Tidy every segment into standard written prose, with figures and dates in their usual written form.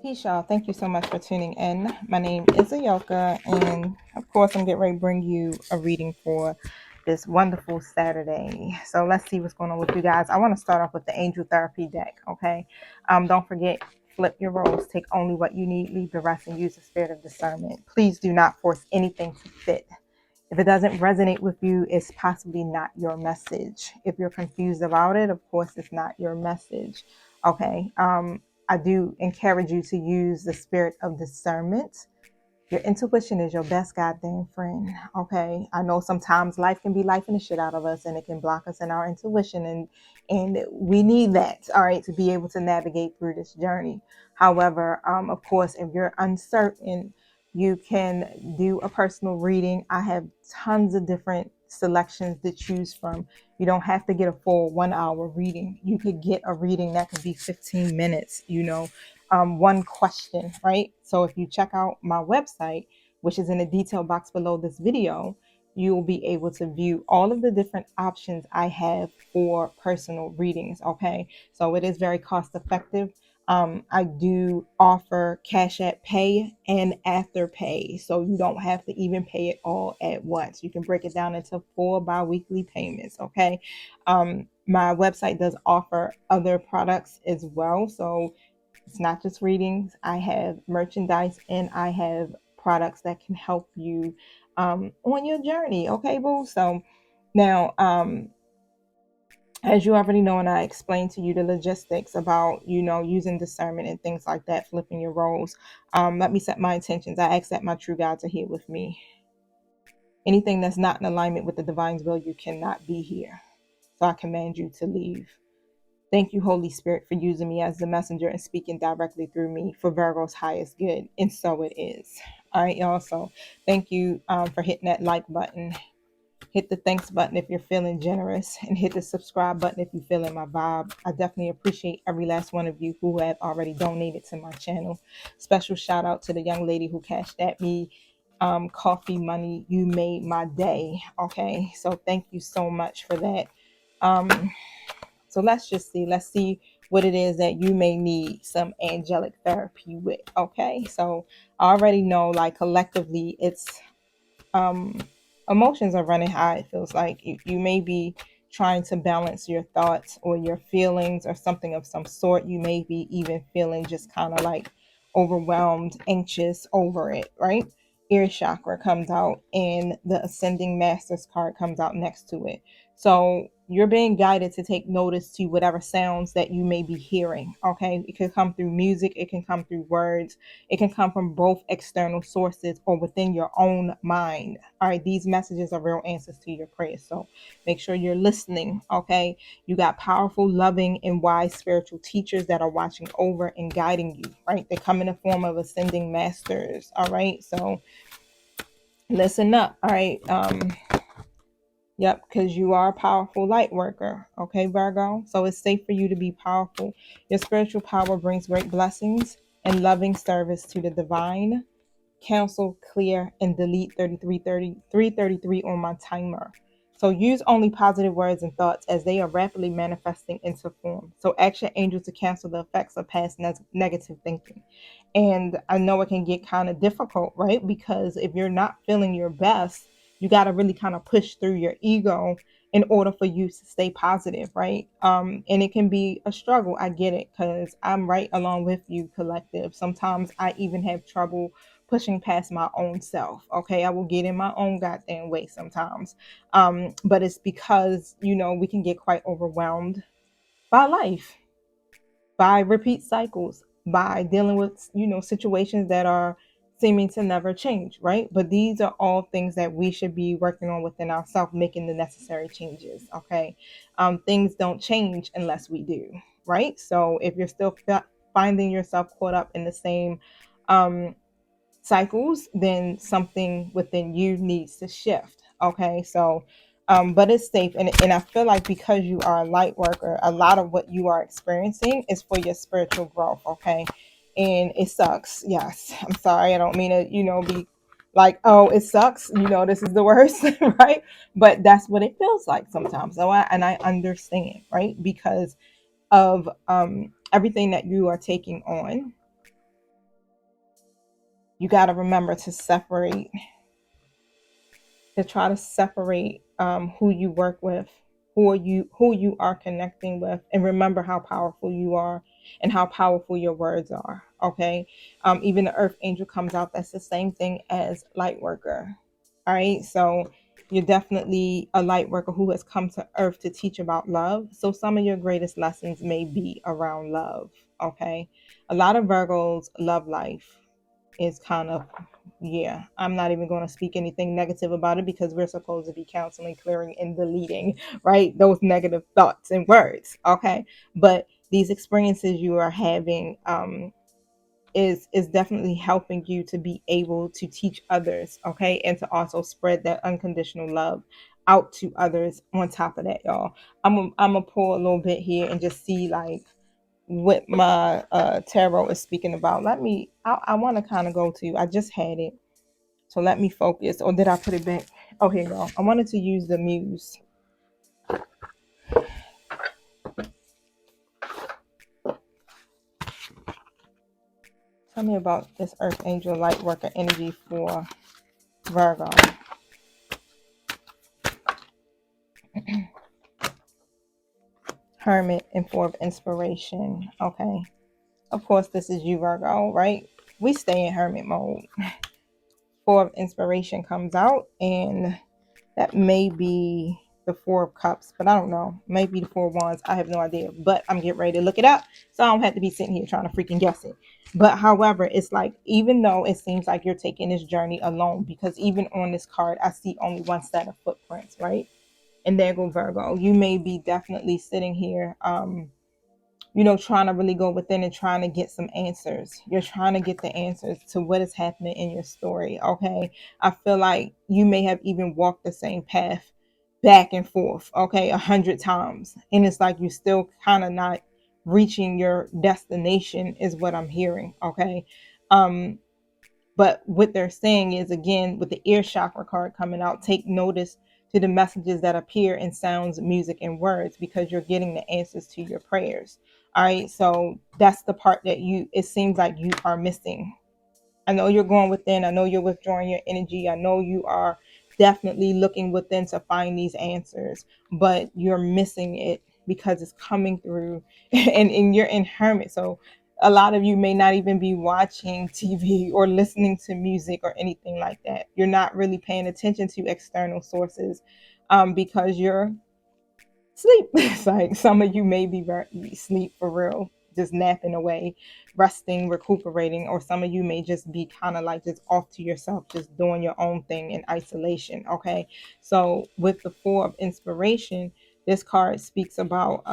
Peace, y'all. Thank you so much for tuning in. My name is Ayoka, and of course, I'm getting ready to bring you a reading for this wonderful Saturday. So let's see what's going on with you guys. I want to start off with the Angel Therapy deck. Okay, don't forget, flip your roles. Take only what you need, leave the rest, and use the spirit of discernment. Please do not force anything to fit. If it doesn't resonate with you, it's possibly not your message. If you're confused about it, of course, it's not your message. Okay. I do encourage you to use the spirit of discernment. Your intuition is your best goddamn friend. Okay. I know sometimes life can be life and the shit out of us and it can block us in our intuition and we need that, all right, to be able to navigate through this journey. However, of course, if you're uncertain, you can do a personal reading. I have tons of different selections to choose from. You don't have to get a full 1 hour reading. You could get a reading that could be 15 minutes, one question, right? So if you check out my website, which is in the detail box below this video, you will be able to view all of the different options I have for personal readings. Okay. So it is very cost effective. I do offer Cash App Pay and Afterpay, so you don't have to even pay it all at once. You can break it down into 4 bi-weekly payments. Okay. My website does offer other products as well. So it's not just readings. I have merchandise and I have products that can help you on your journey. Okay, boo. So now, as you already know, and I explained to you the logistics about, using discernment and things like that, flipping your roles. Let me set my intentions. I ask that my true guides are here with me. Anything that's not in alignment with the divine's will, you cannot be here. So I command you to leave. Thank you, Holy Spirit, for using me as the messenger and speaking directly through me for Virgo's highest good. And so it is. All right, y'all. So thank you for hitting that like button. Hit the thanks button if you're feeling generous, and hit the subscribe button if you're feeling my vibe. I definitely appreciate every last one of you who have already donated to my channel. Special shout out to the young lady who cashed at me coffee money. You made my day. Okay. So thank you so much for that. Um, so let's see what it is that you may need some angelic therapy with. Okay. So I already know, like, collectively it's um emotions are running high. It feels like you may be trying to balance your thoughts or your feelings or something of some sort. You may be even feeling just kind of like overwhelmed, anxious over it, right? Ear chakra comes out and the ascending masters card comes out next to it. So you're being guided to take notice to whatever sounds that you may be hearing. Okay, it can come through music, it can come through words, it can come from both external sources or within your own mind. All right, these messages are real answers to your prayers. So make sure you're listening. Okay, you got powerful, loving, and wise spiritual teachers that are watching over and guiding you. Right, they come in the form of ascending masters. All right, so listen up. All right. Yep, because you are a powerful light worker. Okay, Virgo. So it's safe for you to be powerful. Your spiritual power brings great blessings and loving service to the divine. Cancel, clear, and delete 333 on my timer. So use only positive words and thoughts as they are rapidly manifesting into form. So ask your angels to cancel the effects of past negative thinking. And I know it can get kind of difficult, right? Because if you're not feeling your best, you got to really kind of push through your ego in order for you to stay positive, right? And it can be a struggle. I get it, because I'm right along with you, collective. Sometimes I even have trouble pushing past my own self. Okay, I will get in my own goddamn way sometimes. But it's because, we can get quite overwhelmed by life, by repeat cycles, by dealing with, situations that are seeming to never change, right? But these are all things that we should be working on within ourselves, making the necessary changes. Okay. Things don't change unless we do, right? So if you're still finding yourself caught up in the same um cycles, then something within you needs to shift. Okay, so but it's safe, and I feel like because you are a light worker, a lot of what you are experiencing is for your spiritual growth. Okay, and it sucks. Yes, I'm sorry. I don't mean to, be like, oh, it sucks. This is the worst, right? But that's what it feels like sometimes. So I understand, right? Because of everything that you are taking on, You got to remember to separate, to try to separate who you work with, who you are connecting with, and remember how powerful you are and how powerful your words are. Okay. Even the earth angel comes out. That's the same thing as light worker. All right. So you're definitely a light worker who has come to earth to teach about love. So some of your greatest lessons may be around love. Okay. A lot of Virgos love life is kind of, yeah, I'm not even going to speak anything negative about it because we're supposed to be counseling, clearing, and deleting, right? Those negative thoughts and words. Okay. But these experiences you are having is definitely helping you to be able to teach others. Okay. And to also spread that unconditional love out to others on top of that, y'all. I'm gonna pull a little bit here and just see like what my tarot is speaking about. I want to kind of go to, I just had it. So let me focus. Or did I put it back? Oh, here you go. I wanted to use the muse. Tell me about this earth angel light worker energy for Virgo. Hermit and Four of Inspiration. Okay. Of course, this is you, Virgo, right? We stay in hermit mode. Four of Inspiration comes out, and that may be the Four of Cups, but I don't know. Maybe the Four of Wands. I have no idea. But I'm getting ready to look it up, so I don't have to be sitting here trying to freaking guess it. But however, it's like, even though it seems like you're taking this journey alone, because even on this card, I see only one set of footprints, right? And there go Virgo. You may be definitely sitting here, trying to really go within and trying to get some answers. You're trying to get the answers to what is happening in your story. Okay. I feel like you may have even walked the same path back and forth, okay, 100 times. And it's like you still kind of not reaching your destination, is what I'm hearing. Okay. Um, but what they're saying is, again, with the ear chakra card coming out, take notice to the messages that appear in sounds, music, and words, because you're getting the answers to your prayers. All right. So that's the part that it seems like you are missing. I know you're going within. I know you're withdrawing your energy. I know you are definitely looking within to find these answers, but you're missing it because it's coming through and you're in hermit. So a lot of you may not even be watching TV or listening to music or anything like that. You're not really paying attention to external sources because you're sleep. It's like some of you may be sleep for real, just napping away, resting, recuperating, or some of you may just be kind of like just off to yourself, just doing your own thing in isolation. Okay. So with the Four of Inspiration, this card speaks about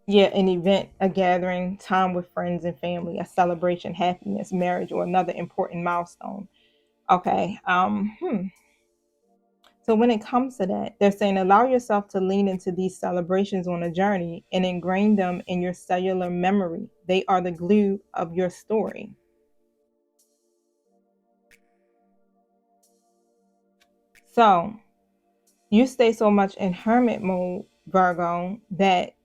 yeah, an event, a gathering, time with friends and family, a celebration, happiness, marriage, or another important milestone. Okay. So when it comes to that, they're saying allow yourself to lean into these celebrations on a journey and ingrain them in your cellular memory. They are the glue of your story. So you stay so much in hermit mode, Virgo, that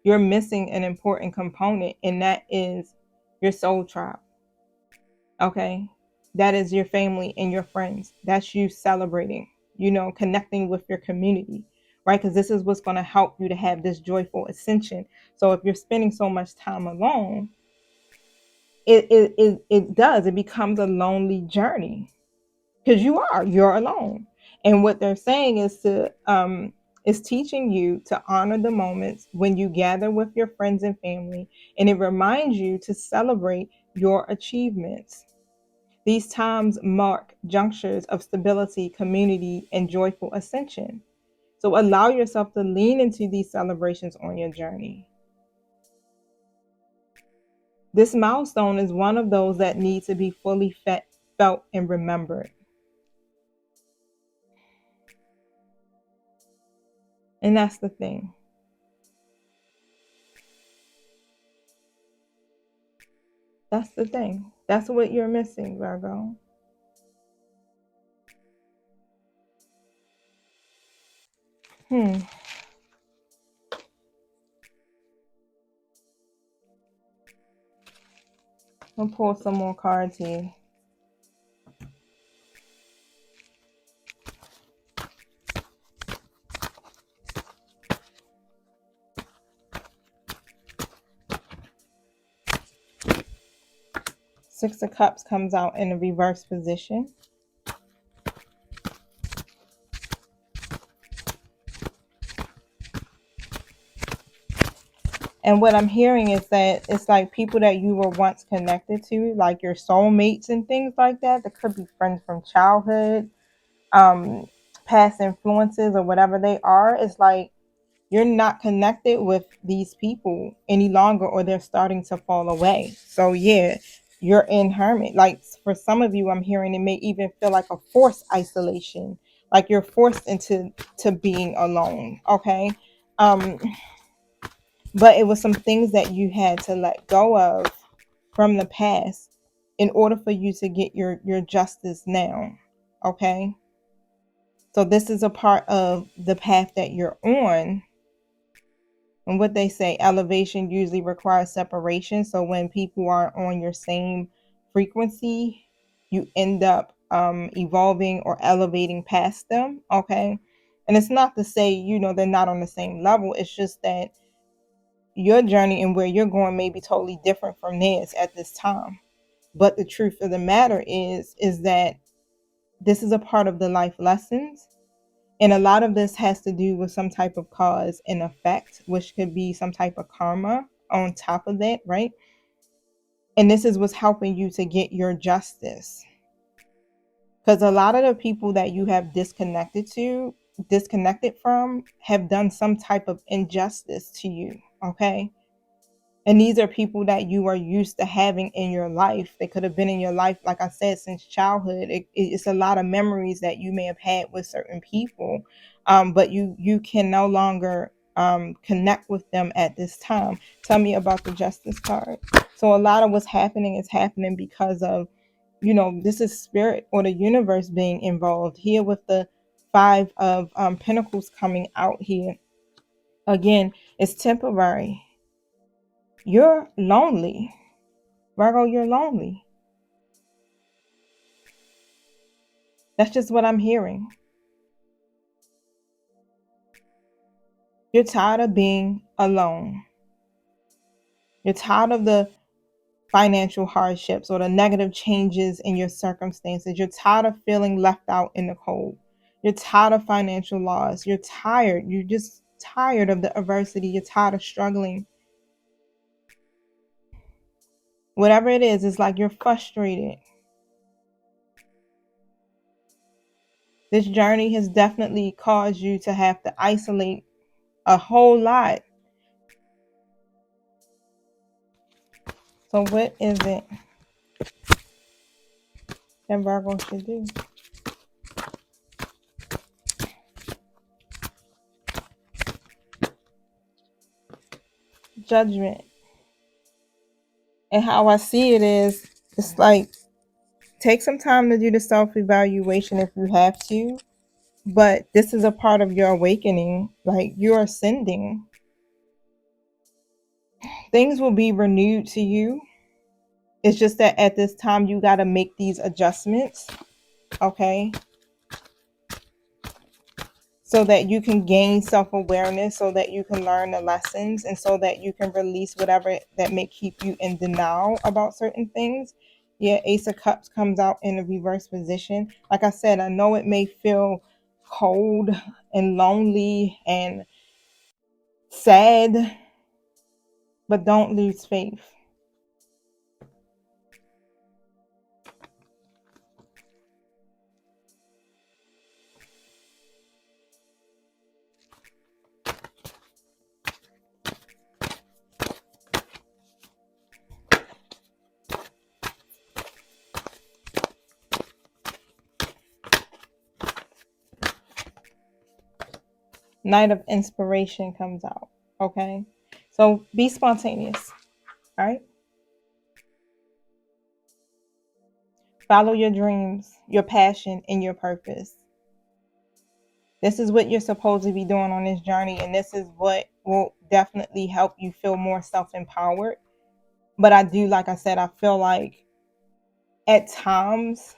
you're missing an important component, and that is your soul tribe. Okay. That is your family and your friends. That's you celebrating, connecting with your community, right? Because this is what's going to help you to have this joyful ascension. So if you're spending so much time alone, it becomes a lonely journey because you're alone. And what they're saying is teaching you to honor the moments when you gather with your friends and family, and it reminds you to celebrate your achievements. These times mark junctures of stability, community, and joyful ascension. So allow yourself to lean into these celebrations on your journey. This milestone is one of those that need to be fully felt and remembered. And that's the thing. That's the thing. That's what you're missing, Virgo. Hmm. I'll pull some more cards here. Six of Cups comes out in a reverse position. And what I'm hearing is that it's like people that you were once connected to, like your soulmates and things like that. That could be friends from childhood, past influences or whatever they are. It's like you're not connected with these people any longer, or they're starting to fall away. So yeah, you're in hermit. Like for some of you, I'm hearing it may even feel like a forced isolation, like you're forced into being alone. Okay. Um, but it was some things that you had to let go of from the past in order for you to get your justice now. Okay. So this is a part of the path that you're on. And what they say, elevation usually requires separation. So when people are on your same frequency, you end up evolving or elevating past them. Okay. And it's not to say, they're not on the same level. It's just that your journey and where you're going may be totally different from theirs at this time. But the truth of the matter is that this is a part of the life lessons. And a lot of this has to do with some type of cause and effect, which could be some type of karma on top of that, right? And this is what's helping you to get your justice. Because a lot of the people that you have disconnected from, have done some type of injustice to you, okay? And these are people that you are used to having in your life. They could have been in your life, like I said, since childhood. It's a lot of memories that you may have had with certain people, but you can no longer connect with them at this time. Tell me about the Justice card. So a lot of what's happening is happening because of, this is spirit or the universe being involved here with the Five of Pentacles coming out here. Again, it's temporary. You're lonely. Virgo, you're lonely. That's just what I'm hearing. You're tired of being alone. You're tired of the financial hardships or the negative changes in your circumstances. You're tired of feeling left out in the cold. You're tired of financial loss. You're tired. You're just tired of the adversity. You're tired of struggling. Whatever it is, it's like you're frustrated. This journey has definitely caused you to have to isolate a whole lot. So what is it that Virgo should do? Judgment. And how I see it is, it's like, take some time to do the self-evaluation if you have to, but this is a part of your awakening. Like, you're ascending. Things will be renewed to you. It's just that at this time you got to make these adjustments, okay, so that you can gain self-awareness, so that you can learn the lessons, and so that you can release whatever that may keep you in denial about certain things. Yeah, Ace of Cups comes out in a reverse position. Like I said, I know it may feel cold and lonely and sad, but don't lose faith. Night of Inspiration comes out, okay? So be spontaneous, all right? Follow your dreams, your passion, and your purpose. This is what you're supposed to be doing on this journey, and this is what will definitely help you feel more self-empowered. But I do, like I said, I feel like at times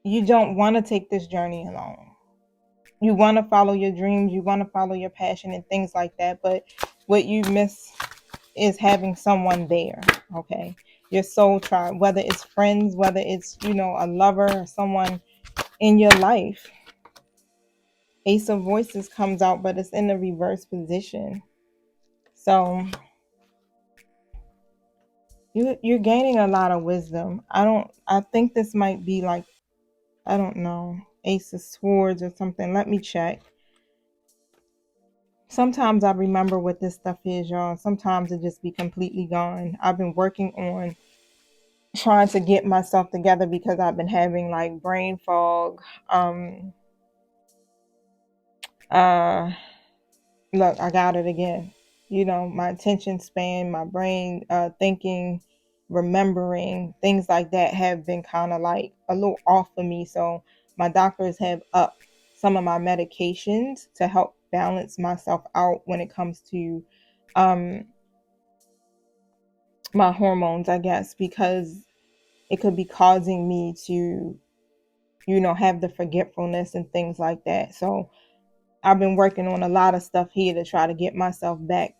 you don't want to take this journey alone. You want to follow your dreams, you want to follow your passion and things like that. But what you miss is having someone there. Okay. Your soul tribe, whether it's friends, whether it's, a lover or someone in your life. Ace of Voices comes out, but it's in the reverse position. So you're gaining a lot of wisdom. I think this might be like, I don't know, Ace of Swords or something. Let me check. Sometimes I remember what this stuff is, y'all. Sometimes it just be completely gone. I've been working on trying to get myself together because I've been having like brain fog. Uh Look, I got it again. My attention span, my brain thinking, remembering, things like that have been kind of like a little off for me. So my doctors have upped some of my medications to help balance myself out when it comes to um my hormones, I guess, because it could be causing me to, have the forgetfulness and things like that. So I've been working on a lot of stuff here to try to get myself back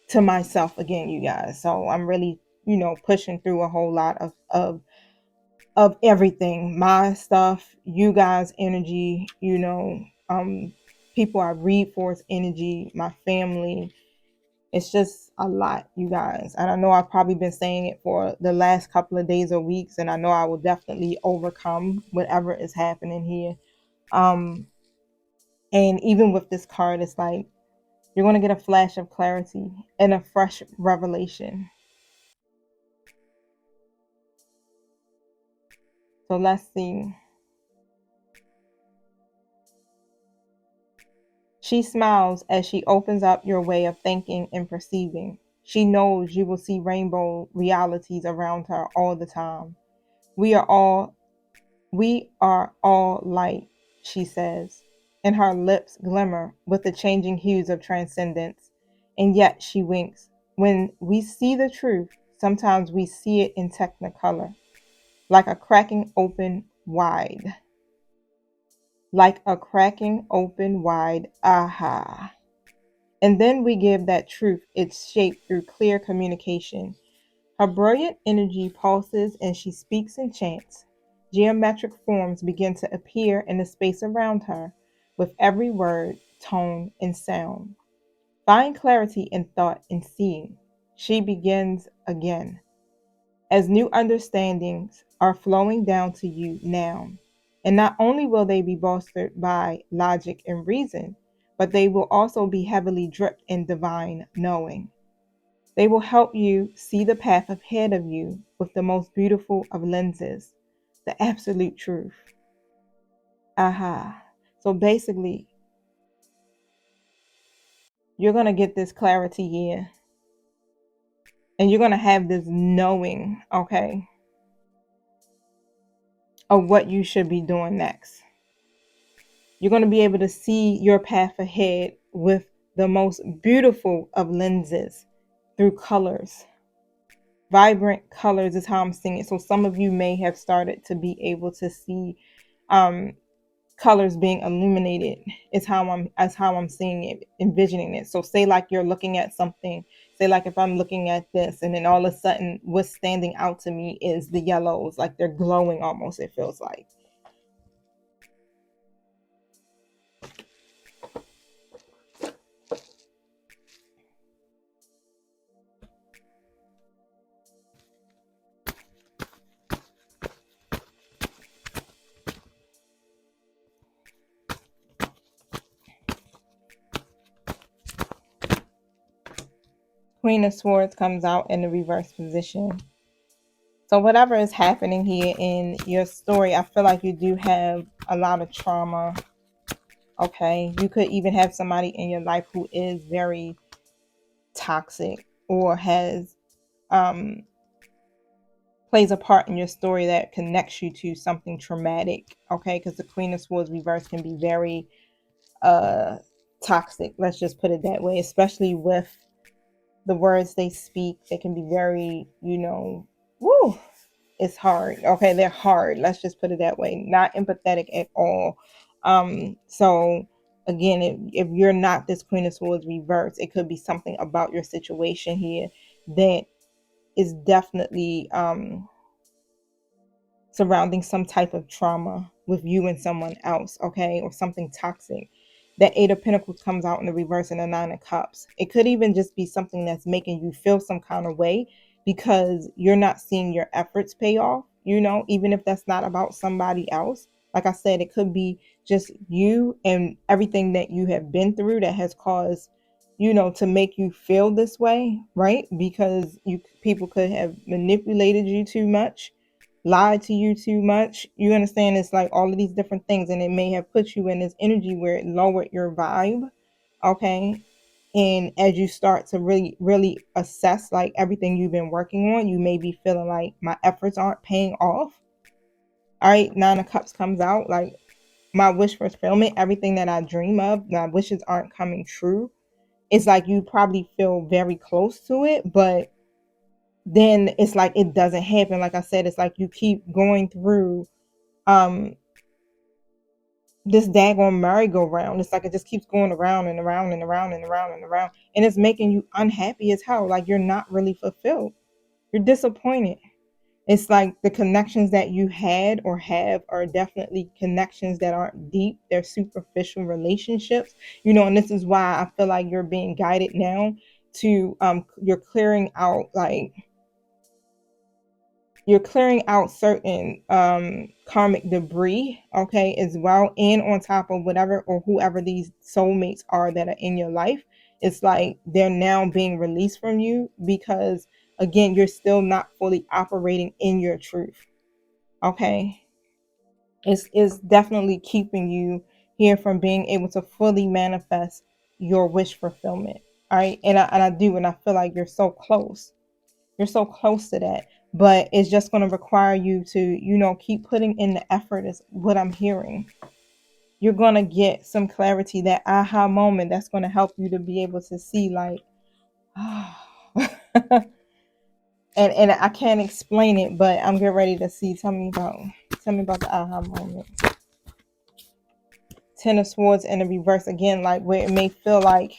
to myself again, you guys. So I'm really, pushing through a whole lot of everything. My stuff, you guys' energy, people I read for's energy, my family. It's just a lot, you guys. And I know I've probably been saying it for the last couple of days or weeks, and I know I will definitely overcome whatever is happening here. Um, and even with this card, it's like you're going to get a flash of clarity and a fresh revelation. So let's see. She smiles as she opens up your way of thinking and perceiving. She knows you will see rainbow realities around her all the time. We are all We are all light, she says, and her lips glimmer with the changing hues of transcendence. And yet she winks. When we see the truth, sometimes we see it in technicolor, like a cracking open wide. Like a cracking open wide, aha. And then we give that truth its shape through clear communication. Her brilliant energy pulses and she speaks and chants. Geometric forms begin to appear in the space around her with every word, tone, and sound. Find clarity in thought and seeing. She begins again. As new understandings are flowing down to you now. And not only will they be bolstered by logic and reason, but they will also be heavily dripped in divine knowing. They will help you see the path ahead of you with the most beautiful of lenses, the absolute truth. Aha. So basically, you're going to get this clarity here and you're going to have this knowing, okay, of what you should be doing next. You're going to be able to see your path ahead with the most beautiful of lenses through colors. Vibrant colors is how I'm seeing it. So some of you may have started to be able to see um, colors being illuminated. Is how I'm seeing it, envisioning it. So say like you're looking at something. Say like if I'm looking at this, and then all of a sudden, what's standing out to me is the yellows, like they're glowing almost. It feels like. Queen of Swords comes out in the reverse position. So whatever is happening here in your story, I feel like you do have a lot of trauma. Okay. You could even have somebody in your life who is very toxic or has um plays a part in your story that connects you to something traumatic. Okay, because the Queen of Swords reverse can be very uh toxic. Let's just put it that way, especially with the words they speak, they can be very, woo, it's hard. Okay, they're hard. Let's just put it that way. Not empathetic at all. So again, if you're not this Queen of Swords reverse, it could be something about your situation here that is definitely surrounding some type of trauma with you and someone else, okay, or something toxic. That Eight of Pentacles comes out in the reverse and the Nine of Cups. It could even just be something that's making you feel some kind of way because you're not seeing your efforts pay off, even if that's not about somebody else. Like I said, it could be just you and everything that you have been through that has caused, to make you feel this way, right? Because people could have manipulated you too much, lied to you too much. You understand? It's like all of these different things, and it may have put you in this energy where it lowered your vibe. Okay. And as you start to really, really assess like everything you've been working on, you may be feeling like my efforts aren't paying off. All right. Nine of Cups comes out, like my wish fulfillment, everything that I dream of, my wishes aren't coming true. It's like you probably feel very close to it, but then it's like it doesn't happen. Like I said, it's like you keep going through this daggone merry-go-round. It's like it just keeps going around and around and around and around and around, and it's making you unhappy as hell. Like you're not really fulfilled. You're disappointed. It's like the connections that you had or have are definitely connections that aren't deep. They're superficial relationships, and this is why I feel like you're being guided now to you're clearing out, like you're clearing out certain karmic debris, okay, as well. And on top of whatever or whoever these soulmates are that are in your life, it's like they're now being released from you because, again, you're still not fully operating in your truth, okay? It's definitely keeping you here from being able to fully manifest your wish fulfillment, all right? And I feel like you're so close. You're so close to that, but it's just going to require you to, keep putting in the effort is what I'm hearing. You're going to get some clarity, that aha moment that's going to help you to be able to see like, oh. and I can't explain it, but I'm getting ready to see. Tell me about the aha moment. Ten of Swords in the reverse again, like where it may feel like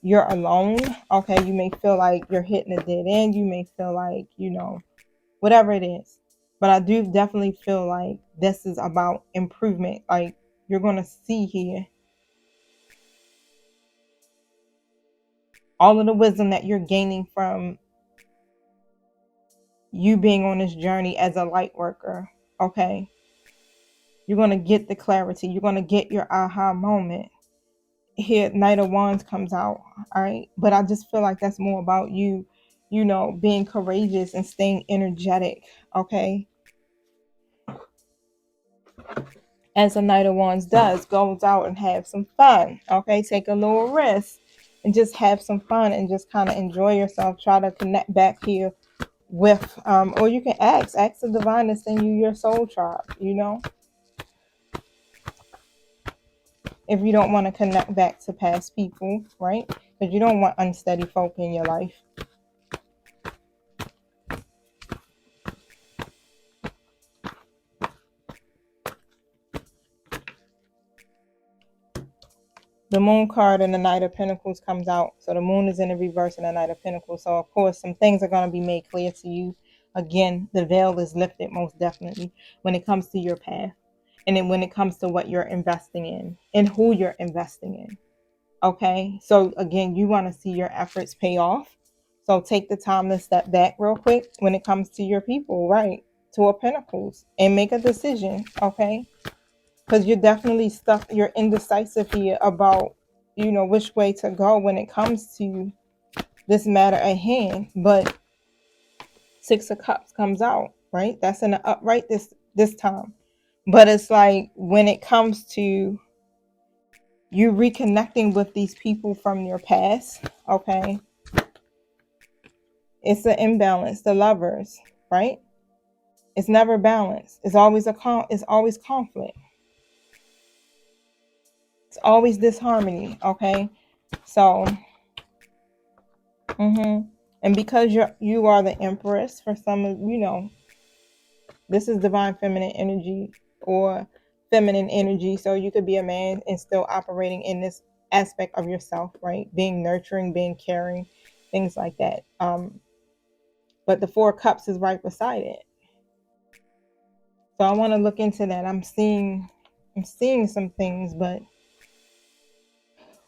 you're alone. Okay, you may feel like you're hitting a dead end. You may feel like, whatever it is. But I do definitely feel like this is about improvement. Like you're going to see here all of the wisdom that you're gaining from you being on this journey as a light worker. Okay. You're going to get the clarity. You're going to get your aha moment. Here, Knight of Wands comes out. All right. But I just feel like that's more about you, being courageous and staying energetic. Okay. As a Knight of Wands does, goes out and have some fun. Okay, take a little risk and just have some fun and just kind of enjoy yourself. Try to connect back here with, or you can ask the divine to send you your soul tribe. If you don't want to connect back to past people, right? Because you don't want unsteady folk in your life. The Moon card and the Knight of Pentacles comes out. So the Moon is in the reverse and the Knight of Pentacles. So, of course, some things are going to be made clear to you. Again, the veil is lifted most definitely when it comes to your path. And then when it comes to what you're investing in and who you're investing in. Okay? So, again, you want to see your efforts pay off. So take the time to step back real quick when it comes to your people, right? Two of Pentacles. And make a decision, okay? Because you're definitely stuck, you're indecisive here about, which way to go when it comes to this matter at hand. But Six of Cups comes out, right? That's in the upright this time. But it's like when it comes to you reconnecting with these people from your past, okay? It's an imbalance, the Lovers, right? It's never balanced. It's always it's always conflict. It's always disharmony, okay? So And because you are the empress for some of, you know, this is divine feminine energy or feminine energy. So you could be a man and still operating in this aspect of yourself, right? Being nurturing, being caring, things like that. But the Four of Cups is right beside it. So I want to look into that. I'm seeing some things, but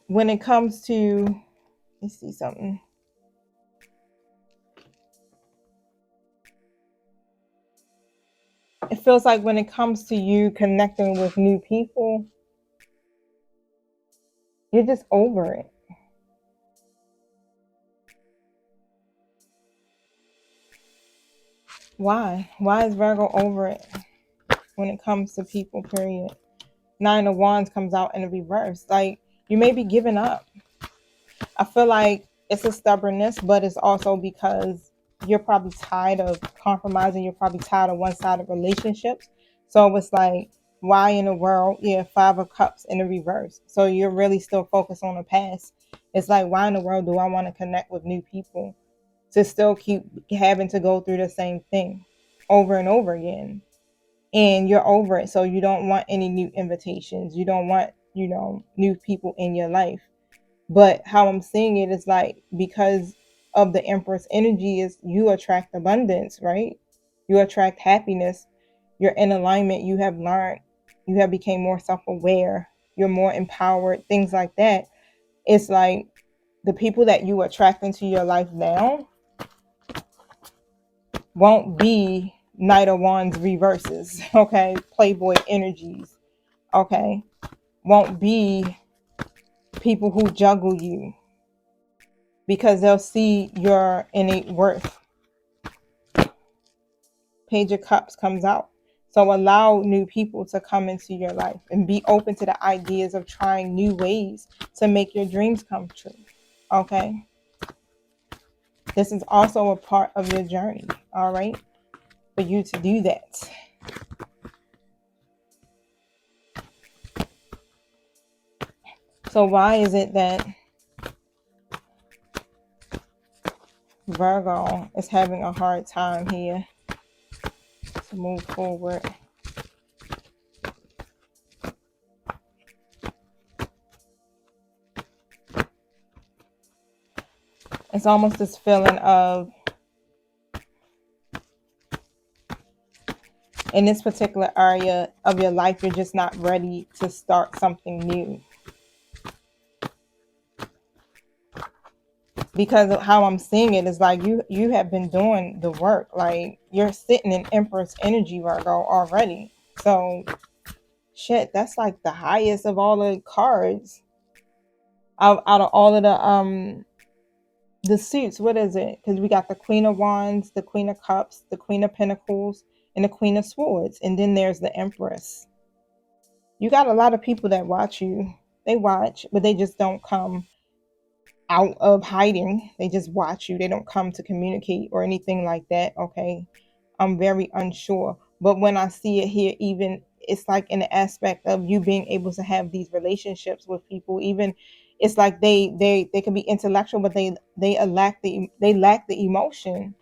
when it comes to, let's see something. It feels like when it comes to you connecting with new people, you're just over it. Why? Why is Virgo over it when it comes to people, period? Nine of Wands comes out in the reverse. Like, you may be giving up. I feel like it's a stubbornness, but it's also because you're probably tired of compromising. You're probably tired of one-sided relationships. So it's like, why in the world? Yeah, Five of Cups in the reverse. So you're really still focused on the past. It's like, why in the world do I want to connect with new people to still keep having to go through the same thing over and over again? And you're over it. So you don't want any new invitations. You don't want, you know, new people in your life. But how I'm seeing it is like, because of the Empress energy, is you attract abundance, right? You attract happiness. You're in alignment. You have learned. You have become more self-aware. You're more empowered. Things like that. It's like the people that you attract into your life now won't be Knight of Wands reverses, okay? Playboy energies, okay? Won't be people who juggle you, because they'll see your innate worth. Page of Cups comes out. So allow new people to come into your life and be open to the ideas of trying new ways to make your dreams come true, okay? This is also a part of your journey, all right? For you to do that. So why is it that Virgo is having a hard time here to move forward? It's almost this feeling of, in this particular area of your life, you're just not ready to start something new. Because of how I'm seeing it is like you have been doing the work. Like, you're sitting in Empress energy, Virgo, already. So shit, that's like the highest of all the cards. Out of all of the suits, what is it? Because we got the Queen of Wands, the Queen of Cups, the Queen of Pentacles, and the Queen of Swords. And then there's the Empress. You got a lot of people that watch you. They watch, but they just don't come out of hiding. They just watch you. They don't come to communicate or anything like that, okay? I'm very unsure. But when I see it here, even it's like in the aspect of you being able to have these relationships with people, even it's like they can be intellectual, but they lack the emotion.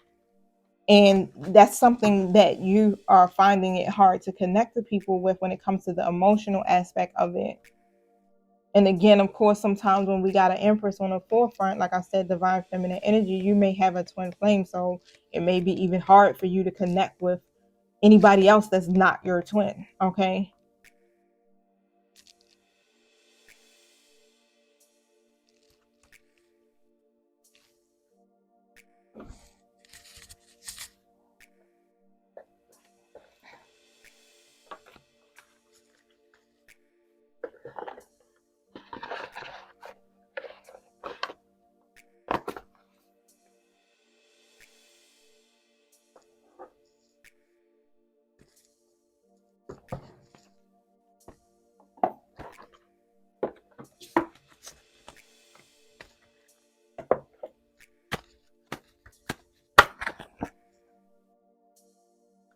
And that's something that you are finding it hard to connect to people with when it comes to the emotional aspect of it. And again, of course, sometimes when we got an Empress on the forefront, like I said, divine feminine energy, you may have a twin flame. So it may be even hard for you to connect with anybody else that's not your twin, okay?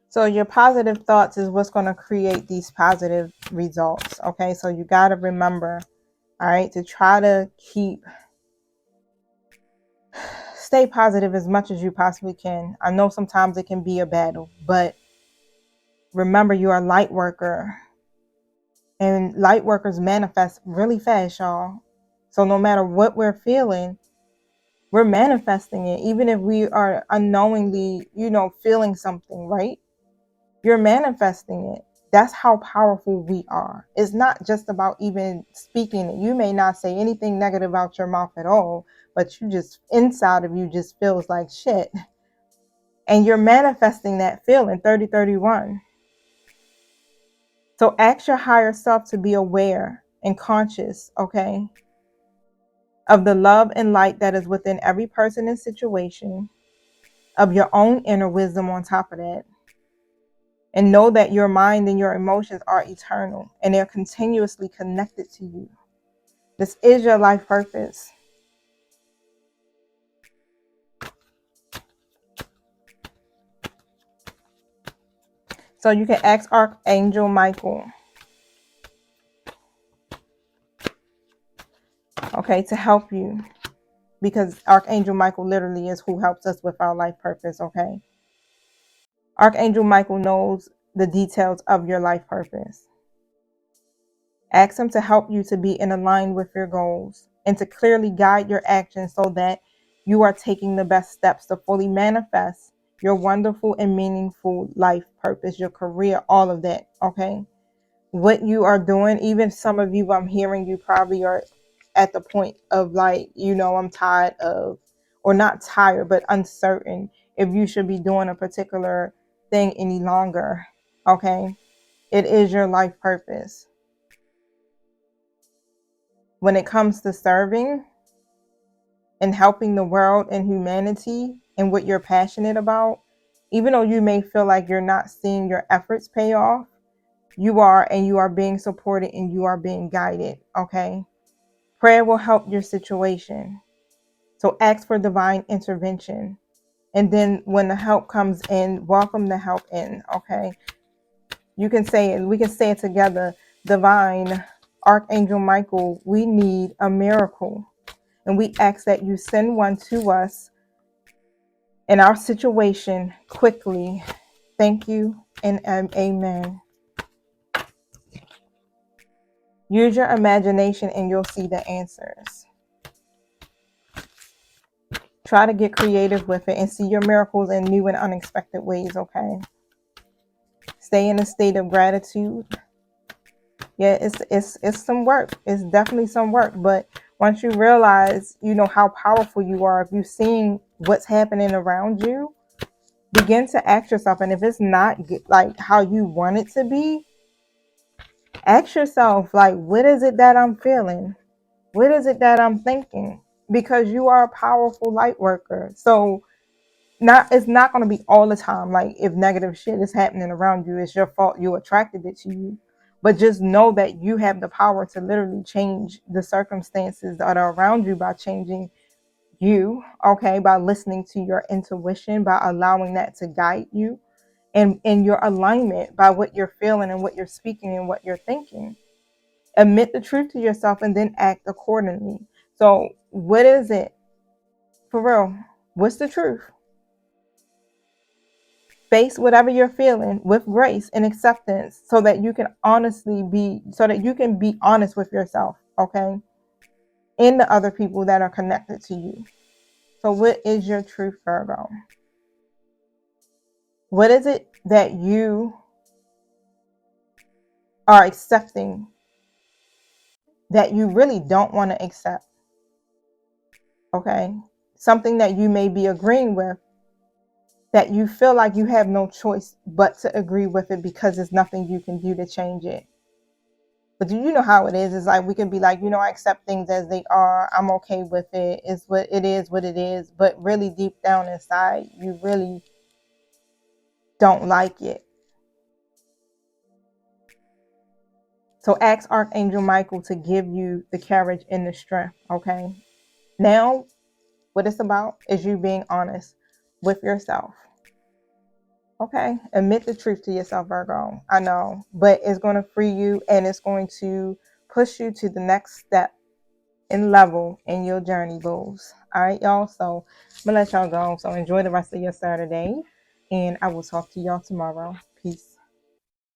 So your positive thoughts is what's going to create these positive results, okay? So you got to remember, all right, to try to keep stay positive as much as you possibly can. I know sometimes it can be a battle, but remember, you're a light worker, and light workers manifest really fast, y'all. So no matter what we're feeling, we're manifesting it, even if we are unknowingly, feeling something, right? You're manifesting it. That's how powerful we are. It's not just about even speaking it. You may not say anything negative out your mouth at all, but you just, inside of you just feels like shit. And you're manifesting that feeling. 3031. So ask your higher self to be aware and conscious, okay, of the love and light that is within every person and situation, of your own inner wisdom on top of that. And know that your mind and your emotions are eternal and they're continuously connected to you. This is your life purpose. So you can ask Archangel Michael, okay, to help you, because Archangel Michael literally is who helps us with our life purpose, okay? Archangel Michael knows the details of your life purpose. Ask him to help you to be in line with your goals and to clearly guide your actions so that you are taking the best steps to fully manifest your wonderful and meaningful life purpose, your career, all of that, okay? What you are doing, even some of you, I'm hearing you probably are at the point of like, I'm tired of, or not tired, but uncertain if you should be doing a particular thing any longer, okay? It is your life purpose. When it comes to serving and helping the world and humanity and what you're passionate about, even though you may feel like you're not seeing your efforts pay off, you are, and you are being supported and you are being guided, okay? Prayer will help your situation. So ask for divine intervention. And then when the help comes in, welcome the help in, okay? You can say it, we can say it together. Divine Archangel Michael, we need a miracle. And we ask that you send one to us in our situation quickly. Thank you and amen. Use your imagination and you'll see the answers. Try to get creative with it and see your miracles in new and unexpected ways, okay? Stay in a state of gratitude. Yeah, it's some work. It's definitely some work. But once you realize, how powerful you are, if you're seeing what's happening around you, begin to ask yourself, and if it's not like how you want it to be, ask yourself, like, what is it that I'm feeling? What is it that I'm thinking? Because you are a powerful light worker. So it's not going to be all the time. Like, if negative shit is happening around you, it's your fault. You attracted it to you. But just know that you have the power to literally change the circumstances that are around you by changing you, okay? By listening to your intuition, by allowing that to guide you, and in your alignment by what you're feeling and what you're speaking and what you're thinking. Admit the truth to yourself and then act accordingly. So what is it? For real, what's the truth? Face whatever you're feeling with grace and acceptance so that you can be honest with yourself, okay? And the other people that are connected to you. So what is your truth, Virgo? What is it that you are accepting that you really don't want to accept? Okay? Something that you may be agreeing with that you feel like you have no choice but to agree with it because there's nothing you can do to change it. But do you know how it is? It's like we can be like, I accept things as they are. I'm okay with it. It's what it is. But really deep down inside, you really don't like it. So ask Archangel Michael to give you the courage and the strength, okay? Now, what it's about is you being honest with yourself. Okay, admit the truth to yourself, Virgo. I know, but it's going to free you and it's going to push you to the next step and level in your journey goals. All right, y'all. So I'm gonna let y'all go. So enjoy the rest of your Saturday, and I will talk to y'all tomorrow. Peace.